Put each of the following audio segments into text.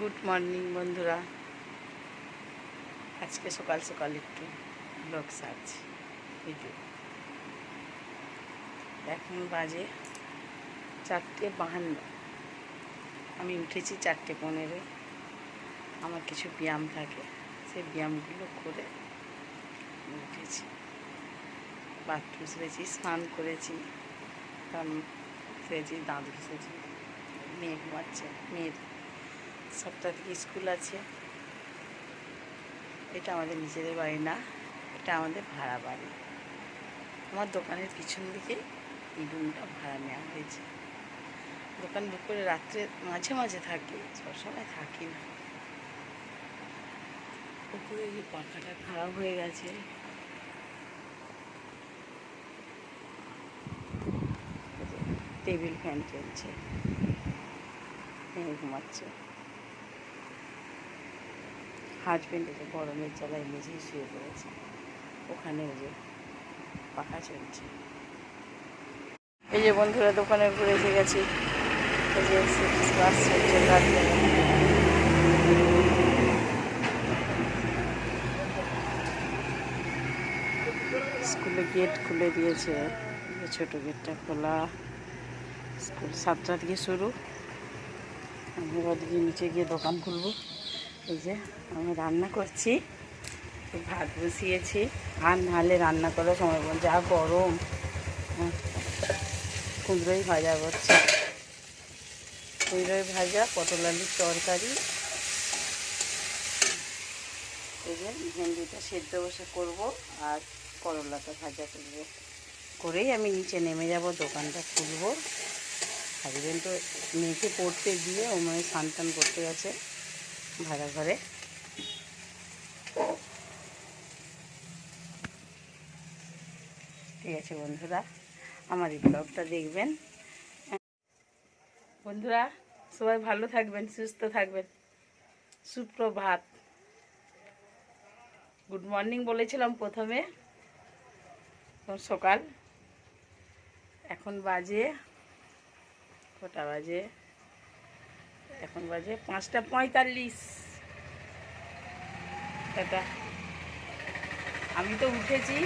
Good morning বন্ধুরা। আজকে সকাল সকাল একটু ব্লগ সারছি ভিডিও। এখন বাজে 4:52। আমি উঠেছি 4:15। আমার কিছু ব্যায়াম থাকে, সেই ব্যায়ামগুলো করে উঠেছি। বাথরুম সেরেছি, স্নান করেছি, সেরেছি, দাঁত ঘষেছি। মেয়ে ঘুমাচ্ছে, মেয়ের 7টা থেকে স্কুল আছে। এটা আমাদের নিজেদের বাড়ি না, এটা আমাদের ভাড়া বাড়ি। আমার দোকানের পিছন দিকে এই রুমটা ভাড়া নেওয়া হয়েছে। দোকান বুক করে রাত্রে মাঝে মাঝে থাকি, সবসময় থাকি না। উপরে এই পাখাটা খারাপ হয়ে গেছে। টেবিল ফ্যান চলছে, মেয়ে ঘুমাচ্ছে। হাজবেন্ড এসে গরমের জ্বালায় নিজেই শুয়ে পড়েছে। ওখানে যে পাখা চলছে। এই যে বন্ধুরা, দোকানের উপরে এসে গেছি। এই যে বাস চলছে রাত্রে। স্কুলে গেট খুলে দিয়েছে, ছোট গেটটা খোলা। স্কুল 7টা থেকে শুরু। আমি এবার দিকে নিচে গিয়ে দোকান খুলবো। এই যে আমি রান্না করছি, ভাত বসিয়েছি। আর নাহলে রান্না করার সময় যা গরম। কুমড়োই ভাজা করছে, কুমড়োই ভাজা, পটল আলুর তরকারি। এই যে ভেন্ডিটা সেদ্ধ বসে করবো, আর করলাটা ভাজা করবো। করেই আমি নিচে নেমে যাব, দোকানটা খুলবো। হাজবেন্ড তো মেয়েকে পড়তে দিয়ে ও মানে স্নান টান করতে গেছে ভাড়া ঘরে। ঠিক আছে বন্ধুরা, আমার এই ব্লগটা দেখবেন। বন্ধুরা সবাই ভালো থাকবেন, সুস্থ থাকবেন। সুপ্রভাত। গুড মর্নিং বলেছিলাম প্রথমে, সকাল। এখন বাজে কটা বাজে? এখন বাজে 5:45। দাদা আমি তো উঠেছি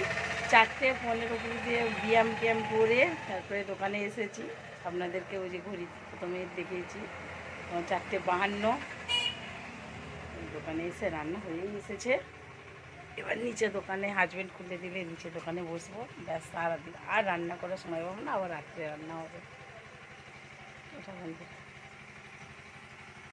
4:15 দিয়ে, ব্যায়াম ট্যায়াম করে তারপরে দোকানে এসেছি। আপনাদেরকে ওই যে ঘড়ি প্রথমে দেখিয়েছি, 4:52। দোকানে এসে রান্না হয়েই এসেছে। এবার নিচে দোকানে হাজবেন্ড খুলে দিলে নিচে দোকানে বসবো। ব্যাস, সারাদিন আর রান্না করার সময় পাবো না, আবার রাত্রে রান্না হবে। এটা বলবো।